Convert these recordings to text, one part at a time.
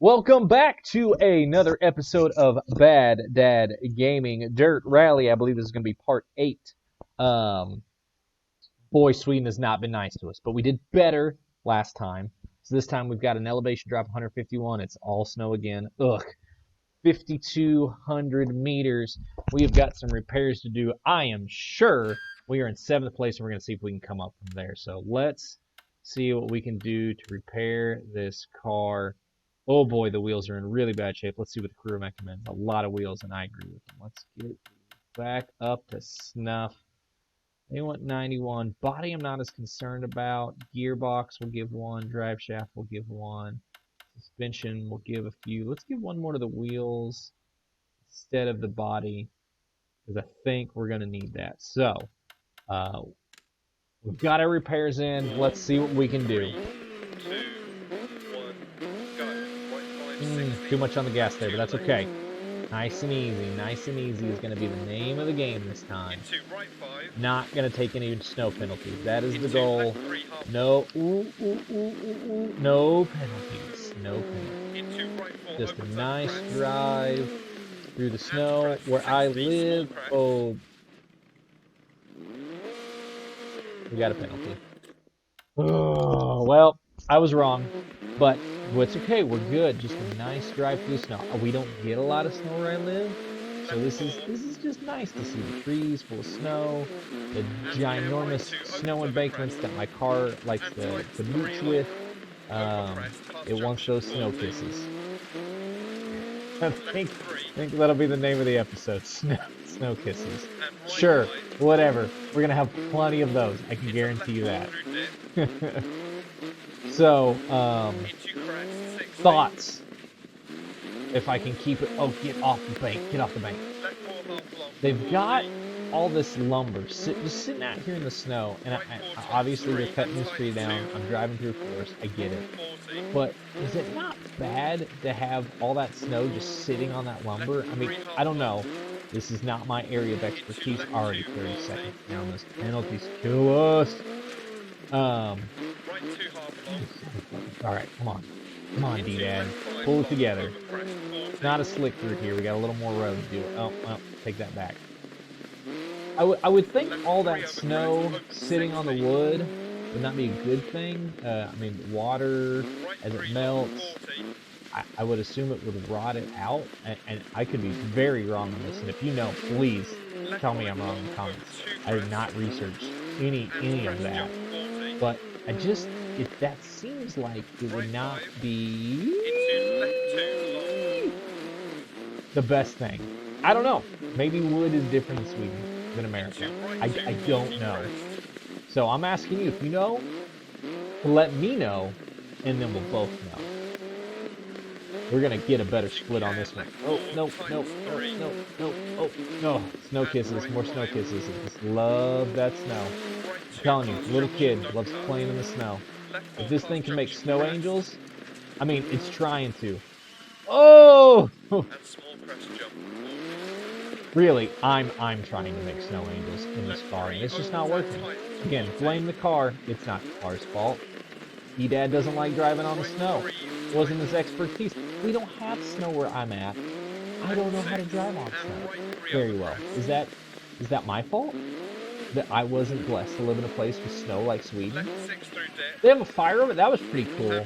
Welcome back to another episode of Bad Dad Gaming Dirt Rally. I believe this is going to be part 8. Um, Boy, Sweden has not been nice to us, but we did better last time. So this time we've got an elevation drop of 151. It's all snow again. Ugh. 5,200 meters. We have got some repairs to do. I am sure we are in 7th place, and we're going to see if we can come up from there. So let's see what we can do to repair this car. Oh boy, the wheels are in really bad shape. Let's see what the crew recommends. A lot of wheels, and I agree with them. Let's get back up to snuff. They want 91. Body I'm not as concerned about. Gearbox will give 1. Drive shaft will give 1. Suspension will give a few. Let's give 1 more to the wheels instead of the body, because I think we're going to need that. So, we've got our repairs in. Let's see what we can do. Too much on the gas there, but that's okay. Nice and easy. Nice and easy is going to be the name of the game this time. Not going to take any snow penalties. That is the goal. No, no penalties. No penalties. Just a nice drive through the snow where I live. Oh, we got a penalty. Oh, well, I was wrong, but it's okay. We're good. Just a nice drive through the snow. We don't get a lot of snow where I live, so this is just nice to see the trees full of snow, the ginormous snow embankments that my car likes to mooch with. It wants those snow kisses. I think that'll be the name of the episode. Snow kisses. Sure, whatever. We're gonna have plenty of those. I can guarantee you that. So, thoughts. If I can keep it. Oh, get off the bank. Get off the bank. They've got all this lumber just sitting out here in the snow, and obviously they're cutting this tree down. I'm driving through forest. I get it. But is it not bad to have all that snow just sitting on that lumber? I mean, I don't know. This is not my area of expertise. Already 30 seconds down. Those penalties kill us. Alright, come on. Come on, D-Dad. Pull it together. It's not a slick through here. We got a little more road to do it. Oh, well, take that back. I would think all that snow sitting on the wood would not be a good thing. I mean, water, as it melts, I would assume it would rot it out, and I could be very wrong on this, and if you know, please tell me I'm wrong in the comments. I did not research any of that, but that seems like it would not be the best thing. I don't know. Maybe wood is different in Sweden than America. I don't know. So I'm asking you, if you know, let me know, and then we'll both know. We're going to get a better split on this one. Oh, no. Oh, no. Snow kisses. More snow kisses. I just love that snow. I'm telling you, little kid loves playing in the snow. If this thing can make snow angels, I mean, it's trying to. Oh! Really, I'm trying to make snow angels in this car, and it's just not working. Again, blame the car. It's not the car's fault. D-Dad doesn't like driving on the snow. It wasn't his expertise. We don't have snow where I'm at. I don't know how to drive on snow very well. Is that my fault? That I wasn't blessed to live in a place with snow like Sweden? They have a fire over it? That was pretty cool.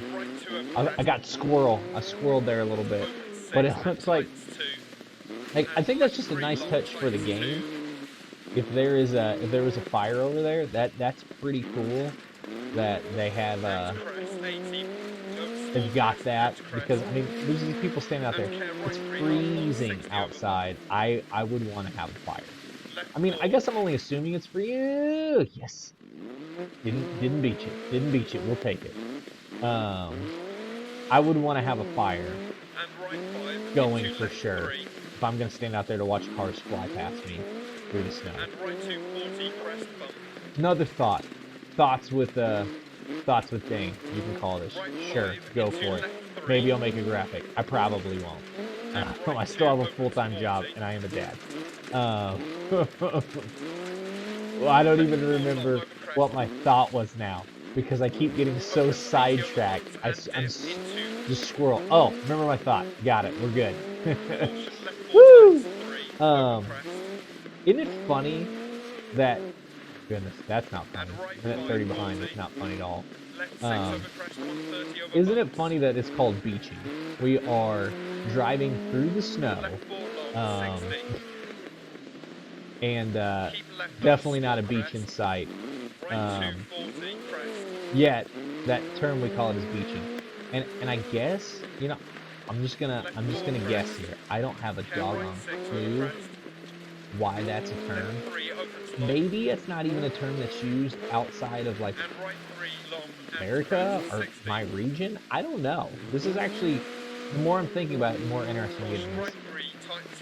I got squirrel. I squirreled there a little bit. But it looks like I think that's just a nice touch for the game. If there was a fire over there, that's pretty cool that they have they've got that, because I mean, there's these people standing out there. It's freezing outside. I would want to have a fire. I mean, I guess I'm only assuming it's for you. Yes. Didn't beat you. Didn't beat you. We'll take it. I would want to have a fire going for sure if I'm going to stand out there to watch cars fly past me through the snow. Another thought. Thoughts with Dane. You can call this. Sure, go for it. Maybe I'll make a graphic. I probably won't. I still have a full-time job, and I am a dad. Well, I don't even remember what my thought was now. because I keep getting so sidetracked. I'm just squirrel. Oh, remember my thought. Got it. We're good. Woo! Isn't it funny that... Goodness, that's not funny. Minute 30 behind. It's not funny at all. Isn't it funny that it's called beaching? We are driving through the snow, and definitely not a beach in sight. Yet that term we call it is beaching, and I guess, you know, I'm just gonna guess here. I don't have a doggone clue why that's a term. Maybe it's not even a term that's used outside of like America or my region. I don't know. This is actually, the more I'm thinking about it, the more interesting it is.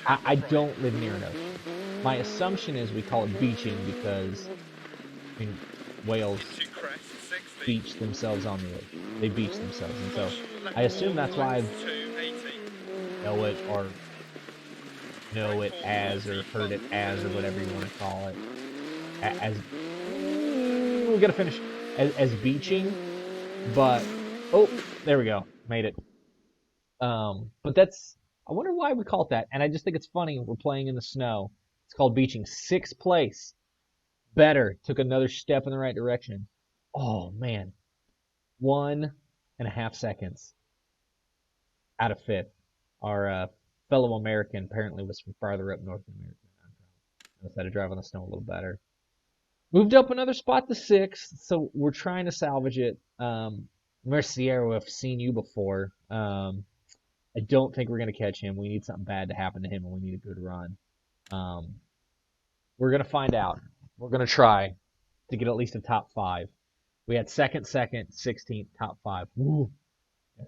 I don't live near an ocean. My assumption is we call it beaching because, I mean, whales beach themselves on the ocean. They beach themselves, and so I assume that's why I know it, or know it as, or heard it as, or whatever you want to call it. As we gotta finish as beaching, but oh, there we go, made it. But that's, I wonder why we call it that, and I just think it's funny. We're playing in the snow. It's called beaching. 6th place, better. Took another step in the right direction. Oh man, 1.5 seconds out of 5th. Our fellow American apparently was from farther up North America. Knows how to drive on the snow a little better. Moved up another spot to 6th, so we're trying to salvage it. Mercier, I've seen you before. I don't think we're going to catch him. We need something bad to happen to him, and we need a good run. We're going to find out. We're going to try to get at least a top 5. We had second, 16th, top 5. Woo!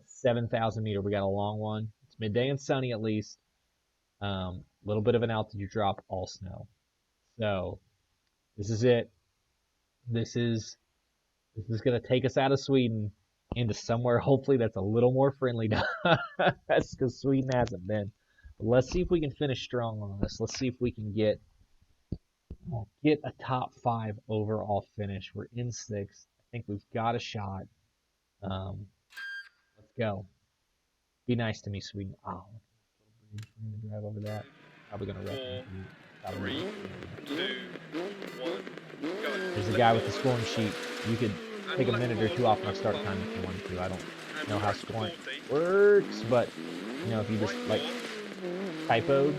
7,000 meter. We got a long one. It's midday and sunny at least. Little bit of an altitude drop, all snow. So this is it. This is going to take us out of Sweden into somewhere hopefully that's a little more friendly to us, because Sweden hasn't been. But let's see if we can finish strong on this. Let's see if we can get a top 5 overall finish. We're in 6th. I think we've got a shot. Let's go. Be nice to me, Sweden. Oh, we're gonna drive over that. Probably gonna wreck. 3, 2, 1, go. There's a guy with the scoring sheet. You could take a minute or two off my start time if you wanted to. I don't know how scoring works, but you know, if you just like typoed,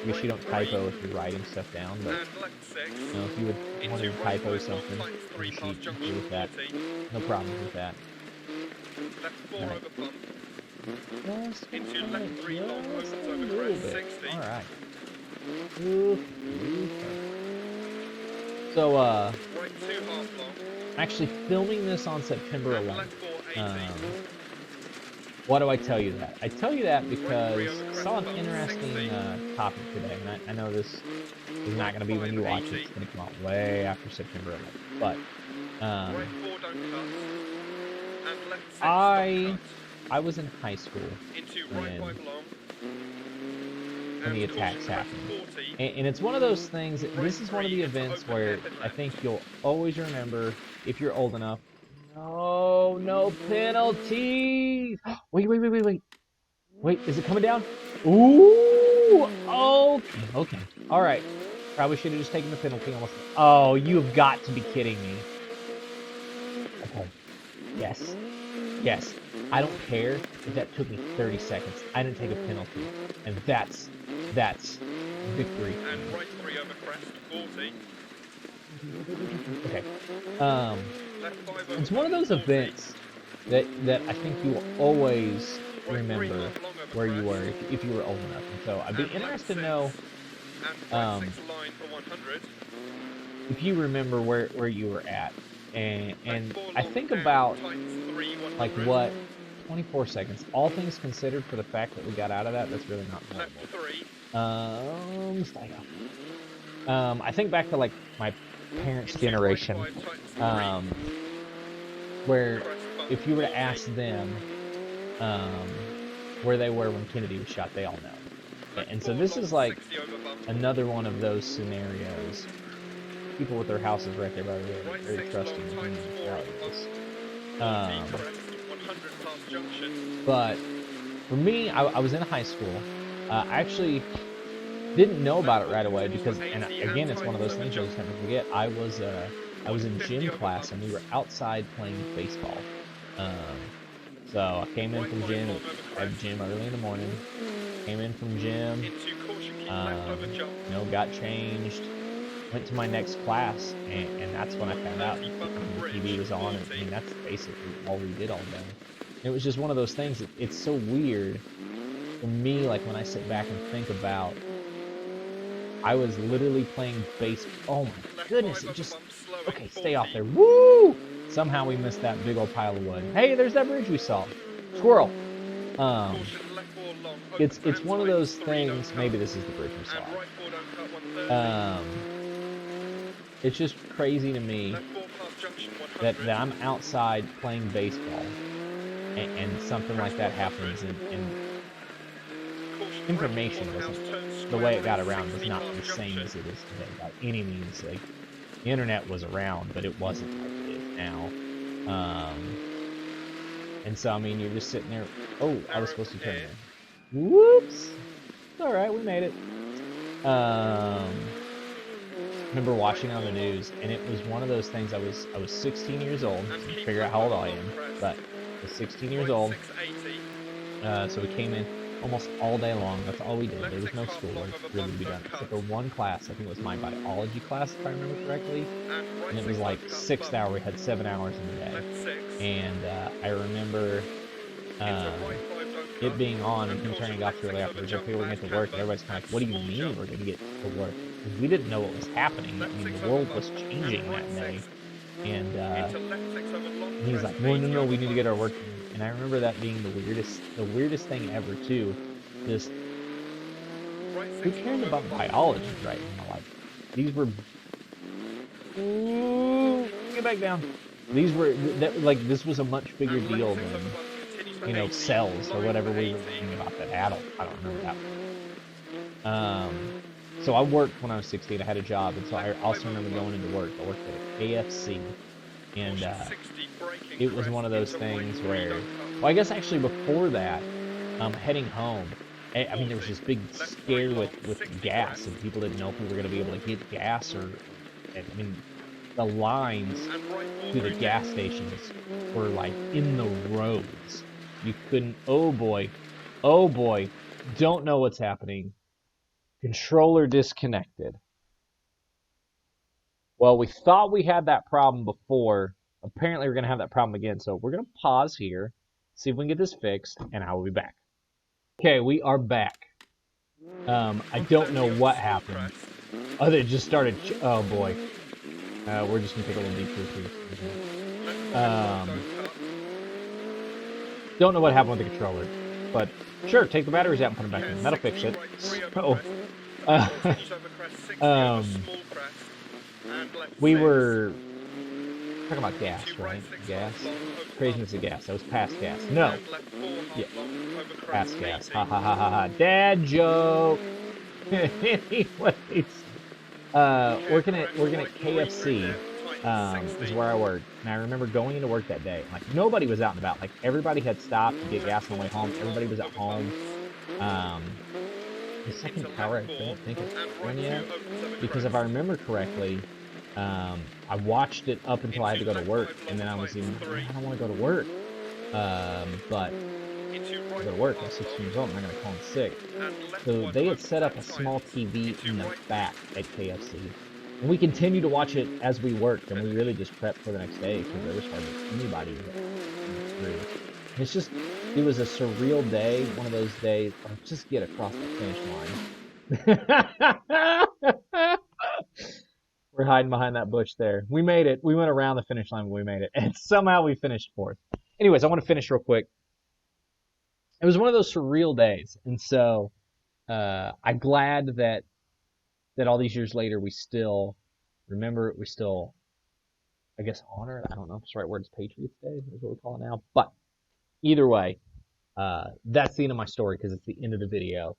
I guess you don't typo if you're writing stuff down, but you know, if you would want to typo something on the sheet, you can do with that. No problem with that. Right. Just into left 3 long, opens over crest, 60. Alright. So, right 2 half long. I'm actually filming this on September 11th. Why do I tell you that? I tell you that because I saw an interesting topic today, and I know this is not going to be when you watch it. It's going to come out way after September 11th. But I was in high school when the attacks happened. And it's one of those things, this is one of the events where I think you'll always remember, if you're old enough. No penalties! Wait. Wait, is it coming down? Ooh! Okay. Alright. Probably should have just taken the penalty almost. Oh, you have got to be kidding me. Okay. Yes. I don't care if that took me 30 seconds. I didn't take a penalty. And that's victory. And right 3 over crest, 40. Okay. It's one of those events that I think you will always remember where you were if you were old enough. And so I'd be interested to know if you remember where you were at. And I think about like what 24 seconds, all things considered, for the fact that we got out of that, that's really not normal. I think back to like my parents' generation, where if you were to ask them where they were when Kennedy was shot, they all know. And so this is like another one of those scenarios. People with their houses right there by the river, very trusting in reality. crest, 100 past junction. But for me, I was in high school. I actually didn't know about it right away because, and again, it's one of those things I just never forget. I was in gym class and we were outside playing baseball. So I came in from gym. I had gym early in the morning. Came in from gym. Into caution, keep left over jump. You know, got changed. Went to my next class, and that's when I found out the TV was on. And I mean, that's basically all we did all day. And it was just one of those things. It's so weird for me, like when I sit back and think about, I was literally playing baseball. Oh my goodness! It just okay. Stay off there. Woo! Somehow we missed that big old pile of wood. Hey, there's that bridge we saw. Squirrel. It's one of those things. Maybe this is the bridge we saw. It's just crazy to me that I'm outside playing baseball and something like that happens and information doesn't, the way it got around was not the same as it is today by any means. Like, the internet was around, but it wasn't like it is now. And so, I mean, you're just sitting there. Oh, I was supposed to turn there. Whoops! It's alright, we made it. Remember watching on the news, and it was one of those things. I was 16 years old. So figure out how old I am, but I was 16 years old. So we came in almost all day long. That's all we did. There was no schoolwork really to be done, except for one class. I think it was my biology class, if I remember correctly. And it was like 6 hours. We had 7 hours in the day. And I remember it being on and him turning off really afterwards. Okay, we're going to get to work. And everybody's kind of like, what do you mean we're going to get to work? Because we didn't know what was happening. I mean, the world was changing that day. And he's like, no, we need to get our work done. And I remember that being the weirdest thing ever, too. Just, who cares about biology right now? Like, these were, get back down. These were, this was a much bigger deal than, you know, cells or whatever we were reading about that adult. I don't remember that. So I worked when I was 16. I had a job, and so I also remember going into work. I worked at KFC, and it was one of those things where, well, I guess actually before that, heading home, I mean, there was this big scare with gas, and people didn't know if we were going to be able to get gas, or, I mean, the lines to the gas stations were like in the roads. You couldn't, oh boy, don't know what's happening. Controller disconnected. Well, we thought we had that problem before. Apparently, we're going to have that problem again. So we're going to pause here, see if we can get this fixed, and I will be back. Okay, we are back. I don't know what happened. Oh, they just started. Oh boy. We're just going to take a little detour here. Don't know what happened with the controller, but sure, take the batteries out and put them back in. That'll fix it. So, we were talking about gas, right? Gas? Craziness of gas. That was past gas. No. Yeah. Past gas. Ha ha ha ha ha. Dad joke. Anyways, working at KFC is where I worked, and I remember going into work that day. Like, nobody was out and about. Like, everybody had stopped to get gas on the way home. Everybody was at home. The second tower, I don't think it's done yet, because if I remember correctly, I watched it up until I had to go to work, and then I was even, I don't want to go to work, but I go to work. I'm 16 years old. I'm not going to call in sick. So they had set up a small TV in the back at KFC, and we continued to watch it as we worked, and we really just prepped for the next day because there was hardly anybody through. It's just, it was a surreal day, one of those days, just get across the finish line. We're hiding behind that bush there. We made it. We went around the finish line, but we made it. And somehow we finished fourth. Anyways, I want to finish real quick. It was one of those surreal days. And so I'm glad that all these years later we still remember it. We still, I guess, honor it. I don't know if it's the right word. It's Patriots Day is what we call it now. But either way, that's the end of my story because it's the end of the video.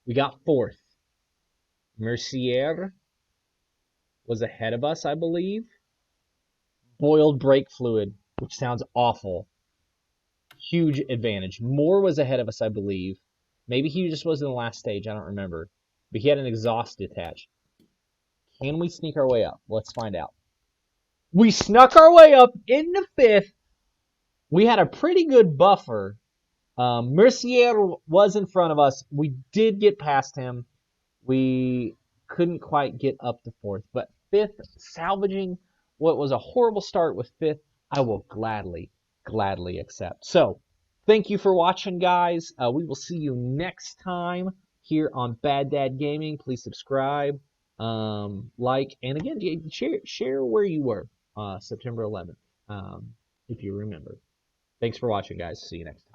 We got fourth. Mercier was ahead of us, I believe. Boiled brake fluid. which sounds awful. Huge advantage. Moore was ahead of us, I believe. Maybe he just was in the last stage. I don't remember. But he had an exhaust detached. Can we sneak our way up? Let's find out. We snuck our way up into 5th. We had a pretty good buffer. Mercier was in front of us. We did get past him. We couldn't quite get up to 4th. But 5th, salvaging what was a horrible start with 5th, I will gladly accept. So, thank you for watching, guys. We will see you next time here on Bad Dad Gaming. Please subscribe, like, and again, share where you were September 11th, if you remember. Thanks for watching, guys. See you next time.